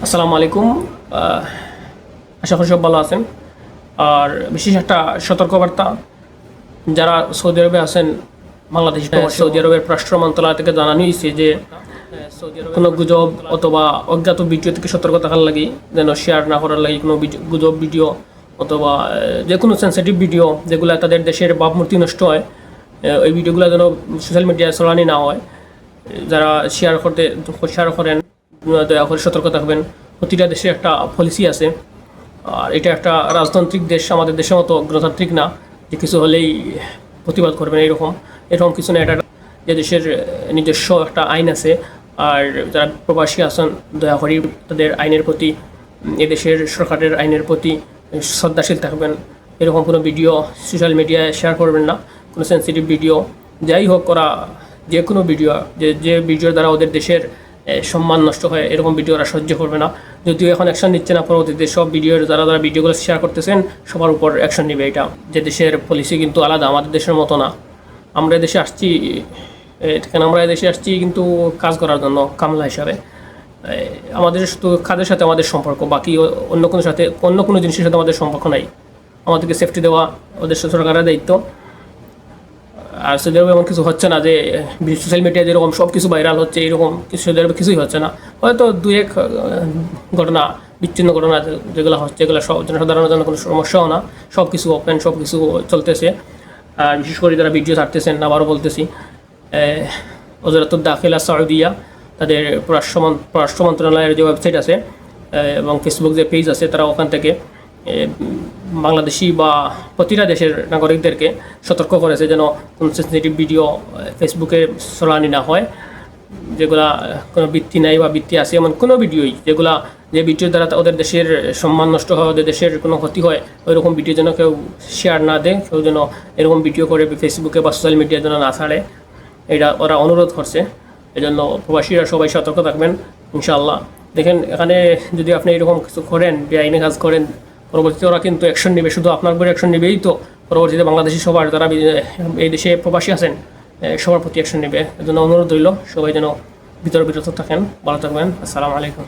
আসসালামু আলাইকুম। আশা করি সব ভালো আছেন। আর বিশেষ একটা সতর্কবার্তা, যারা সৌদি আরবে আছেন, বাংলাদেশ সৌদি আরবের পররাষ্ট্র মন্ত্রণালয় থেকে জানানো হয়েছে যে কোনো গুজব অথবা অজ্ঞাত ভিডিও থেকে সতর্ক থাকার লাগে, যেন শেয়ার না করার লাগে কোনো গুজব ভিডিও অথবা যে কোনো সেন্সিটিভ ভিডিও যেগুলো তাদের দেশের ভাবমূর্তি নষ্ট হয়, ওই ভিডিওগুলো যেন সোশ্যাল মিডিয়ায় ছড়ানি না হয়। যারা শেয়ার করেন দয়া করে সতর্ক থাকবেন। প্রতিটা দেশের একটা পলিসি আছে, আর এটা একটা রাজতান্ত্রিক দেশ, আমাদের দেশের মতো গণতান্ত্রিক না যে কিছু হলেই প্রতিবাদ করবেন। এরকম কিছু না, এটা যে দেশের নিজস্ব একটা আইন আছে। আর যারা প্রবাসী আছেন, দয়া করে তাদের আইনের প্রতি, এদেশের সরকারের আইনের প্রতি শ্রদ্ধাশীল থাকবেন। এরকম কোনো ভিডিও সোশ্যাল মিডিয়ায় শেয়ার করবেন না। কোনো সেন্সিটিভ ভিডিও যাই হোক করা, যে কোনো ভিডিও যে ভিডিওর দ্বারা ওদের দেশের সম্মান নষ্ট হয়, এরকম ভিডিও ওরা সহ্য করবে না। যদিও এখন অ্যাকশন নিচ্ছে না, পরবর্তীতে সব ভিডিওর যারা ভিডিওগুলো শেয়ার করতেছেন সবার উপর অ্যাকশন নেবে। এটা যে দেশের পলিসি কিন্তু আলাদা, আমাদের দেশের মতো না। আমরা এদেশে আসছি কিন্তু কাজ করার জন্য, কামলা হিসাবে। আমাদের শুধু কাজের সাথে আমাদের সম্পর্ক, বাকি অন্য কোনো জিনিসের সাথে আমাদের সম্পর্ক নাই। আমাদেরকে সেফটি দেওয়া ওদের সরকারের দায়িত্ব। আর সৌদি আরবে এমন কিছু হচ্ছে না যে সোশ্যাল মিডিয়ায় যেরকম সব কিছু ভাইরাল হচ্ছে, এরকম কিছু সৌদি আরবে কিছুই হচ্ছে না। হয়তো দু এক ঘটনা, বিচ্ছিন্ন ঘটনা যেগুলো হচ্ছে, এগুলো জনসাধারণের জন্য কোনো সমস্যাও না। সব কিছু ওপেন, সব কিছু চলতেছে। আর বিশেষ করে যারা ভিডিও ছাড়তেছেন, আবারও বলতেছি, ওজারাতুদ দাখিলা সৌদিয়া, তাদের পররাষ্ট্র মন্ত্রণালয়ের যে ওয়েবসাইট আছে এবং ফেসবুক যে পেজ আছে, তারা ওখান থেকে বাংলাদেশি বা প্রতিটা দেশের নাগরিকদেরকে সতর্ক করেছে যেন কোনো সেন্সিটিভ ভিডিও ফেসবুকে ছড়ানি না হয়, যেগুলা কোনো ভিত্তি নাই বা ভিত্তি আছে এমন কোনো ভিডিওই, যে ভিডিওর দ্বারা ওদের দেশের সম্মান নষ্ট হয়, ওদের দেশের কোনো ক্ষতি হয়, ওইরকম ভিডিও যেন কেউ শেয়ার না দেয়, কেউ যেন এরকম ভিডিও করে ফেসবুকে বা সোশ্যাল মিডিয়ার জন্য না ছাড়ে, এটা ওরা অনুরোধ করছে। এই জন্য প্রবাসীরা সবাই সতর্ক থাকবেন ইনশাআল্লাহ। দেখেন, এখানে যদি আপনি এরকম কিছু করেন, বেআইনি কাজ করেন, পরবর্তীতে ওরা কিন্তু অ্যাকশন নেবে। শুধু আপনার উপরে অ্যাকশন নেবেই তো, পরবর্তীতে বাংলাদেশি সবার যারা এই দেশে প্রবাসী আছেন সবার প্রতি অ্যাকশন নেবে। এজন্য অনুরোধ রইল, সবাই যেন বিতর্ক থাকেন। ভালো থাকবেন। আসসালামু আলাইকুম।